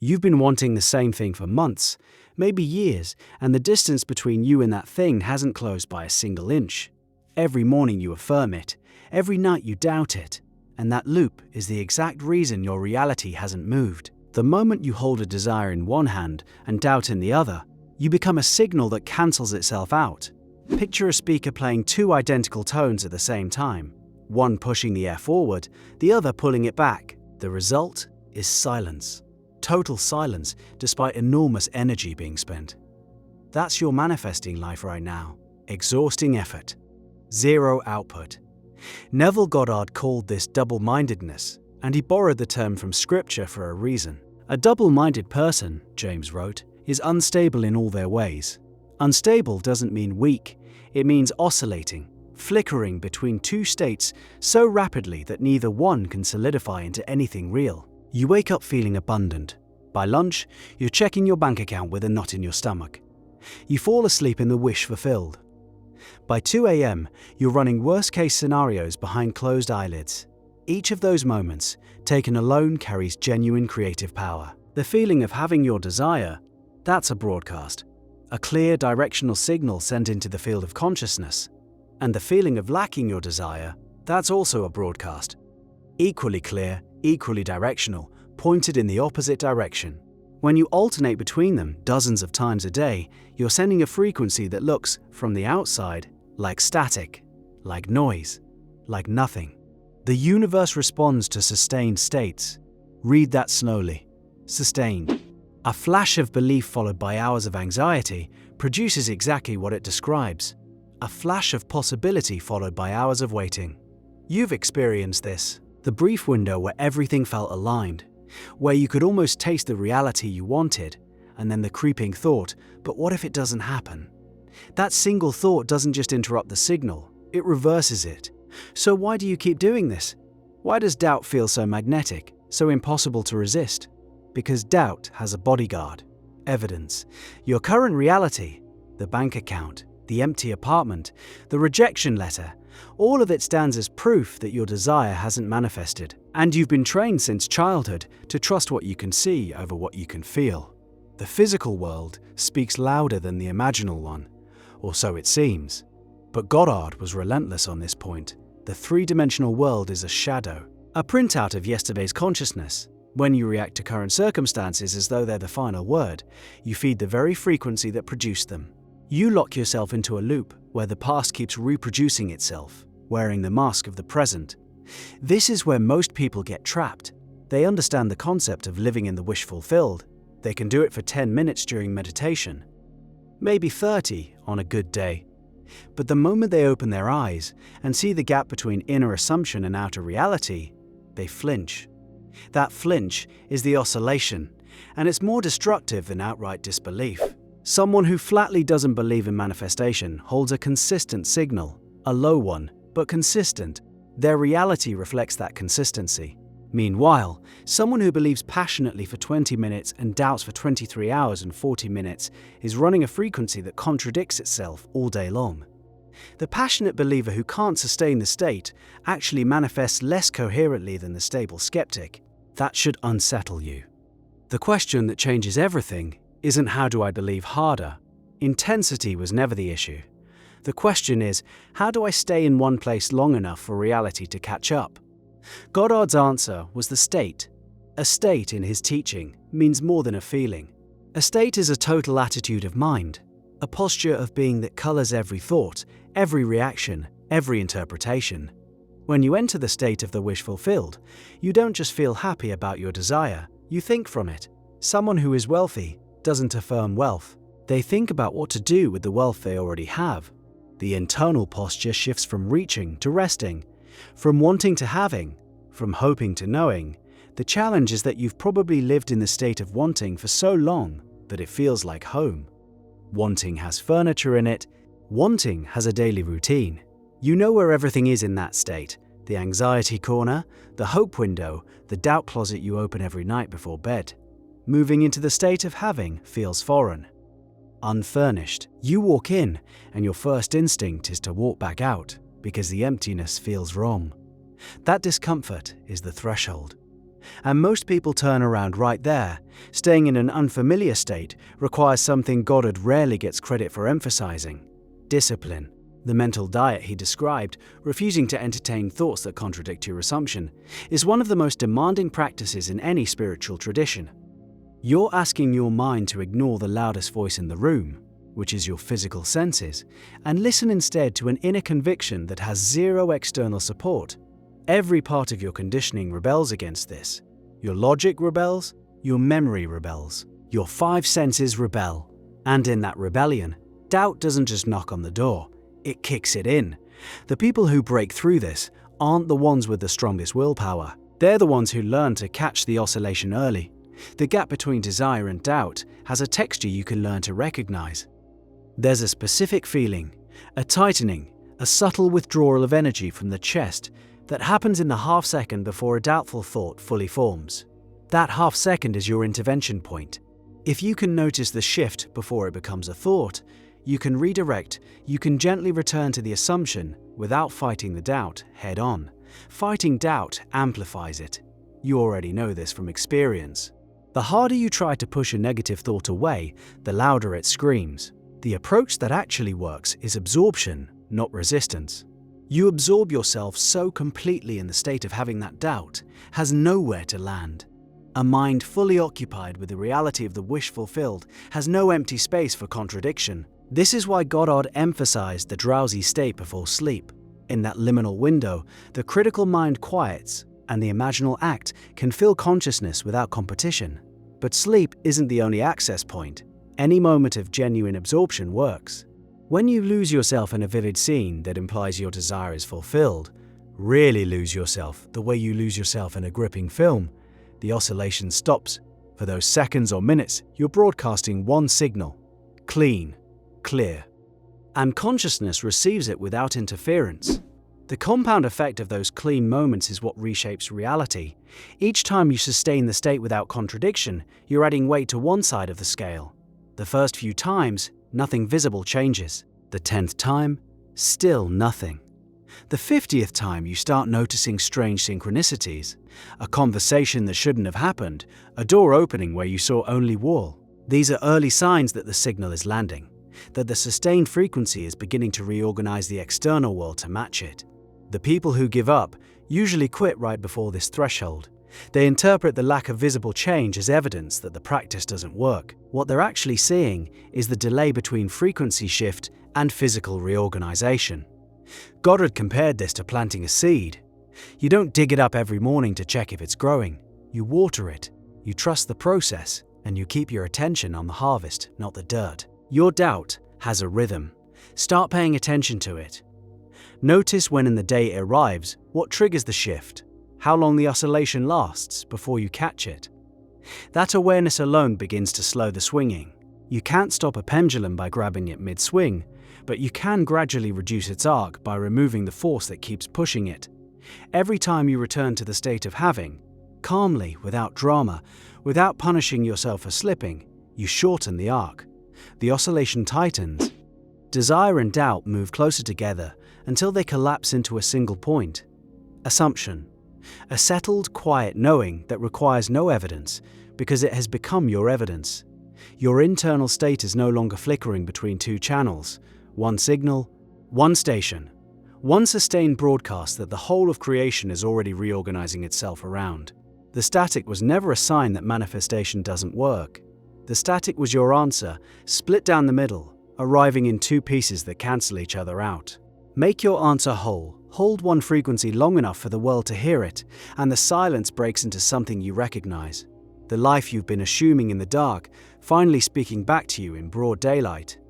You've been wanting the same thing for months, maybe years, and the distance between you and that thing hasn't closed by a single inch. Every morning you affirm it, every night you doubt it, and that loop is the exact reason your reality hasn't moved. The moment you hold a desire in one hand and doubt in the other, you become a signal that cancels itself out. Picture a speaker playing two identical tones at the same time, one pushing the air forward, the other pulling it back. The result is silence. Total silence, despite enormous energy being spent. That's your manifesting life right now. Exhausting effort. Zero output. Neville Goddard called this double-mindedness, and he borrowed the term from scripture for a reason. A double-minded person, James wrote, is unstable in all their ways. Unstable doesn't mean weak, it means oscillating, flickering between two states so rapidly that neither one can solidify into anything real. You wake up feeling abundant. By lunch, you're checking your bank account with a knot in your stomach. You fall asleep in the wish fulfilled. By 2 a.m., you're running worst-case scenarios behind closed eyelids. Each of those moments, taken alone, carries genuine creative power. The feeling of having your desire, that's a broadcast, a clear directional signal sent into the field of consciousness. And the feeling of lacking your desire, that's also a broadcast. Equally clear, equally directional, pointed in the opposite direction. When you alternate between them dozens of times a day, you're sending a frequency that looks, from the outside, like static, like noise, like nothing. The universe responds to sustained states. Read that slowly. Sustained. A flash of belief followed by hours of anxiety produces exactly what it describes. A flash of possibility followed by hours of waiting. You've experienced this. The brief window where everything felt aligned, where you could almost taste the reality you wanted, and then the creeping thought, but what if it doesn't happen? That single thought doesn't just interrupt the signal, it reverses it. So why do you keep doing this? Why does doubt feel so magnetic, so impossible to resist? Because doubt has a bodyguard. Evidence. Your current reality, the bank account, the empty apartment, the rejection letter, all of it stands as proof that your desire hasn't manifested. And you've been trained since childhood to trust what you can see over what you can feel. The physical world speaks louder than the imaginal one, or so it seems. But Goddard was relentless on this point. The three-dimensional world is a shadow, a printout of yesterday's consciousness. When you react to current circumstances as though they're the final word, you feed the very frequency that produced them. You lock yourself into a loop where the past keeps reproducing itself, wearing the mask of the present. This is where most people get trapped. They understand the concept of living in the wish fulfilled. They can do it for 10 minutes during meditation, maybe 30 on a good day. But the moment they open their eyes and see the gap between inner assumption and outer reality, they flinch. That flinch is the oscillation, and it's more destructive than outright disbelief. Someone who flatly doesn't believe in manifestation holds a consistent signal, a low one, but consistent. Their reality reflects that consistency. Meanwhile, someone who believes passionately for 20 minutes and doubts for 23 hours and 40 minutes is running a frequency that contradicts itself all day long. The passionate believer who can't sustain the state actually manifests less coherently than the stable skeptic. That should unsettle you. The question that changes everything isn't how do I believe harder. Intensity was never the issue. The question is, how do I stay in one place long enough for reality to catch up? Goddard's answer was the state. A state, in his teaching, means more than a feeling. A state is a total attitude of mind, a posture of being that colors every thought, every reaction, every interpretation. When you enter the state of the wish fulfilled, you don't just feel happy about your desire, you think from it. Someone who is wealthy doesn't affirm wealth. They think about what to do with the wealth they already have. The internal posture shifts from reaching to resting, from wanting to having, from hoping to knowing. The challenge is that you've probably lived in the state of wanting for so long that it feels like home. Wanting has furniture in it. Wanting has a daily routine. You know where everything is in that state. The anxiety corner, the hope window, the doubt closet you open every night before bed. Moving into the state of having feels foreign. Unfurnished. You walk in, and your first instinct is to walk back out because the emptiness feels wrong. That discomfort is the threshold. And most people turn around right there. Staying in an unfamiliar state requires something Goddard rarely gets credit for emphasizing: discipline. The mental diet he described, refusing to entertain thoughts that contradict your assumption, is one of the most demanding practices in any spiritual tradition. You're asking your mind to ignore the loudest voice in the room, which is your physical senses, and listen instead to an inner conviction that has zero external support. Every part of your conditioning rebels against this. Your logic rebels, your memory rebels, your five senses rebel. And in that rebellion, doubt doesn't just knock on the door, it kicks it in. The people who break through this aren't the ones with the strongest willpower. They're the ones who learn to catch the oscillation early. The gap between desire and doubt has a texture you can learn to recognize. There's a specific feeling, a tightening, a subtle withdrawal of energy from the chest that happens in the half second before a doubtful thought fully forms. That half second is your intervention point. If you can notice the shift before it becomes a thought, you can redirect, you can gently return to the assumption without fighting the doubt head on. Fighting doubt amplifies it. You already know this from experience. The harder you try to push a negative thought away, the louder it screams. The approach that actually works is absorption, not resistance. You absorb yourself so completely in the state of having that doubt has nowhere to land. A mind fully occupied with the reality of the wish fulfilled has no empty space for contradiction. This is why Goddard emphasized the drowsy state before sleep. In that liminal window, the critical mind quiets, and the imaginal act can fill consciousness without competition. But sleep isn't the only access point. Any moment of genuine absorption works. When you lose yourself in a vivid scene that implies your desire is fulfilled, really lose yourself the way you lose yourself in a gripping film, the oscillation stops. For those seconds or minutes, you're broadcasting one signal: clean, clear. And consciousness receives it without interference. The compound effect of those clean moments is what reshapes reality. Each time you sustain the state without contradiction, you're adding weight to one side of the scale. The first few times, nothing visible changes. The 10th time, still nothing. The 50th time, you start noticing strange synchronicities. A conversation that shouldn't have happened, a door opening where you saw only wall. These are early signs that the signal is landing, that the sustained frequency is beginning to reorganize the external world to match it. The people who give up usually quit right before this threshold. They interpret the lack of visible change as evidence that the practice doesn't work. What they're actually seeing is the delay between frequency shift and physical reorganization. Goddard compared this to planting a seed. You don't dig it up every morning to check if it's growing. You water it, you trust the process, and you keep your attention on the harvest, not the dirt. Your doubt has a rhythm. Start paying attention to it. Notice when in the day it arrives, what triggers the shift, how long the oscillation lasts before you catch it. That awareness alone begins to slow the swinging. You can't stop a pendulum by grabbing it mid-swing, but you can gradually reduce its arc by removing the force that keeps pushing it. Every time you return to the state of having, calmly, without drama, without punishing yourself for slipping, you shorten the arc. The oscillation tightens. Desire and doubt move closer together until they collapse into a single point. Assumption. A settled, quiet knowing that requires no evidence because it has become your evidence. Your internal state is no longer flickering between two channels, one signal, one station, one sustained broadcast that the whole of creation is already reorganizing itself around. The static was never a sign that manifestation doesn't work. The static was your answer, split down the middle, arriving in two pieces that cancel each other out. Make your answer whole. Hold one frequency long enough for the world to hear it, and the silence breaks into something you recognize. The life you've been assuming in the dark, finally speaking back to you in broad daylight.